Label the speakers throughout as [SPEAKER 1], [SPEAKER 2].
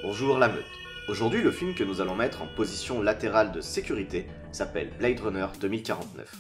[SPEAKER 1] Bonjour la meute. Aujourd'hui, le film que nous allons mettre en position latérale de sécurité s'appelle Blade Runner 2049.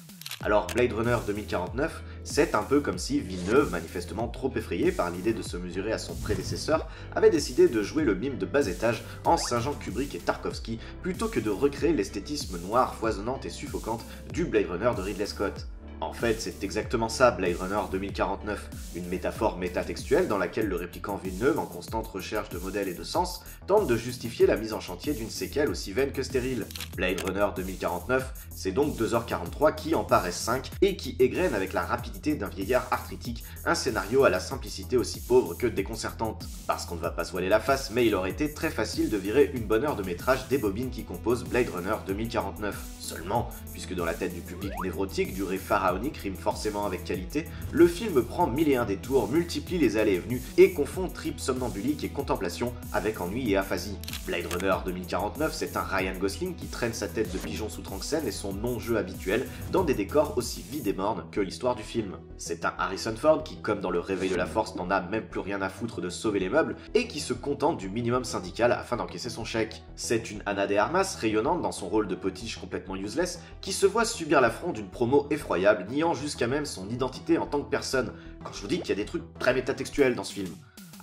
[SPEAKER 1] Alors Blade Runner 2049, c'est un peu comme si Villeneuve, manifestement trop effrayé par l'idée de se mesurer à son prédécesseur, avait décidé de jouer le mime de bas étage en Saint-Jean Kubrick et Tarkovsky, plutôt que de recréer l'esthétisme noir, foisonnante et suffocante du Blade Runner de Ridley Scott. En fait, c'est exactement ça Blade Runner 2049, une métaphore métatextuelle dans laquelle le répliquant Villeneuve, en constante recherche de modèles et de sens, tente de justifier la mise en chantier d'une séquelle aussi vaine que stérile. Blade Runner 2049, c'est donc 2h43 qui en paraissent 5 et qui égrène avec la rapidité d'un vieillard arthritique un scénario à la simplicité aussi pauvre que déconcertante. Parce qu'on ne va pas se voiler la face, mais il aurait été très facile de virer une bonne heure de métrage des bobines qui composent Blade Runner 2049. Seulement, puisque dans la tête du public névrotique, durée pharaonique rime forcément avec qualité, le film prend 1001 détours, multiplie les allées et venues et confond trip somnambulique et contemplation avec ennui et aphasie. Blade Runner 2049, c'est un Ryan Gosling qui traîne sa tête de pigeon sous Tranxène et son non-jeu habituel dans des décors aussi vides et mornes que l'histoire du film. C'est un Harrison Ford qui, comme dans Le Réveil de la Force, n'en a même plus rien à foutre de sauver les meubles et qui se contente du minimum syndical afin d'encaisser son chèque. C'est une Ana de Armas rayonnante dans son rôle de potiche complètement useless qui se voit subir l'affront d'une promo effroyable, niant jusqu'à même son identité en tant que personne, quand je vous dis qu'il y a des trucs très métatextuels dans ce film.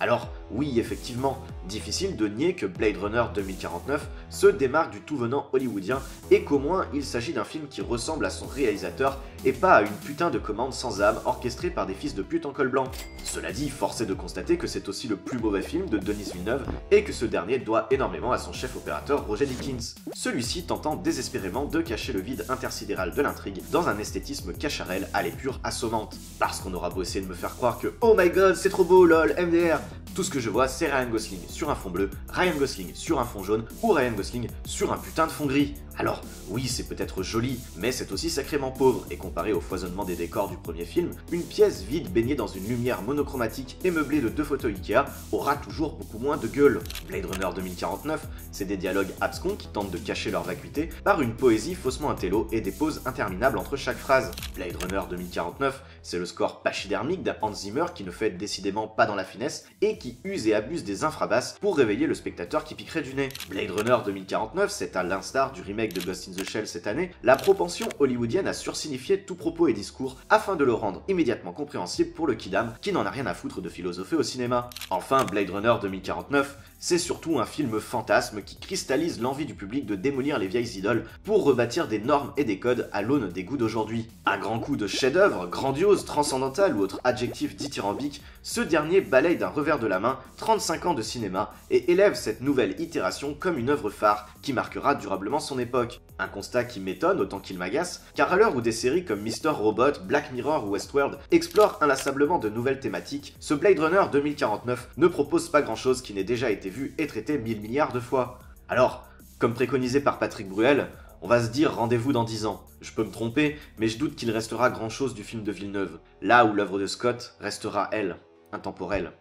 [SPEAKER 1] Alors, oui, effectivement, difficile de nier que Blade Runner 2049 se démarque du tout venant hollywoodien et qu'au moins il s'agit d'un film qui ressemble à son réalisateur et pas à une putain de commande sans âme orchestrée par des fils de pute en col blanc. Cela dit, force est de constater que c'est aussi le plus mauvais film de Denis Villeneuve et que ce dernier doit énormément à son chef opérateur Roger Deakins. Celui-ci tentant désespérément de cacher le vide intersidéral de l'intrigue dans un esthétisme cacharel à l'épure assommante. Parce qu'on aura beau essayer de me faire croire que oh my god c'est trop beau lol MDR, tout ce que je vois c'est Ryan Gosling sur un fond bleu, Ryan Gosling sur un fond jaune ou Ryan Gosling sur un putain de fond gris. Alors, oui, c'est peut-être joli, mais c'est aussi sacrément pauvre, et comparé au foisonnement des décors du premier film, une pièce vide baignée dans une lumière monochromatique et meublée de 2 fauteuils Ikea aura toujours beaucoup moins de gueule. Blade Runner 2049, c'est des dialogues abscons qui tentent de cacher leur vacuité par une poésie faussement intello et des pauses interminables entre chaque phrase. Blade Runner 2049, c'est le score pachydermique d'un Hans Zimmer qui ne fait décidément pas dans la finesse et qui use et abuse des infrabasses pour réveiller le spectateur qui piquerait du nez. Blade Runner 2049, c'est à l'instar du remake de Ghost in the Shell cette année, la propension hollywoodienne à sursignifier tout propos et discours afin de le rendre immédiatement compréhensible pour le kidam qui n'en a rien à foutre de philosopher au cinéma. Enfin, Blade Runner 2049, c'est surtout un film fantasme qui cristallise l'envie du public de démolir les vieilles idoles pour rebâtir des normes et des codes à l'aune des goûts d'aujourd'hui. À grands coups de chef-d'œuvre, grandiose, transcendantal ou autre adjectif dithyrambique, ce dernier balaye d'un revers de la main 35 ans de cinéma et élève cette nouvelle itération comme une œuvre phare qui marquera durablement son époque. Un constat qui m'étonne autant qu'il m'agace, car à l'heure où des séries comme Mr. Robot, Black Mirror ou Westworld explorent inlassablement de nouvelles thématiques, ce Blade Runner 2049 ne propose pas grand chose qui n'ait déjà été vu et traité 1000 milliards de fois. Alors, comme préconisé par Patrick Bruel, on va se dire rendez-vous dans 10 ans. Je peux me tromper, mais je doute qu'il restera grand chose du film de Villeneuve, là où l'œuvre de Scott restera, elle, intemporelle.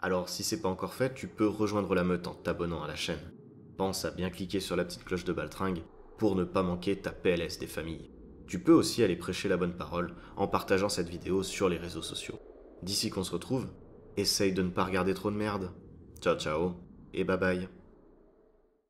[SPEAKER 1] Alors si c'est pas encore fait, tu peux rejoindre la meute en t'abonnant à la chaîne. Pense à bien cliquer sur la petite cloche de baltringue pour ne pas manquer ta PLS des familles. Tu peux aussi aller prêcher la bonne parole en partageant cette vidéo sur les réseaux sociaux. D'ici qu'on se retrouve, essaye de ne pas regarder trop de merde. Ciao ciao et bye bye.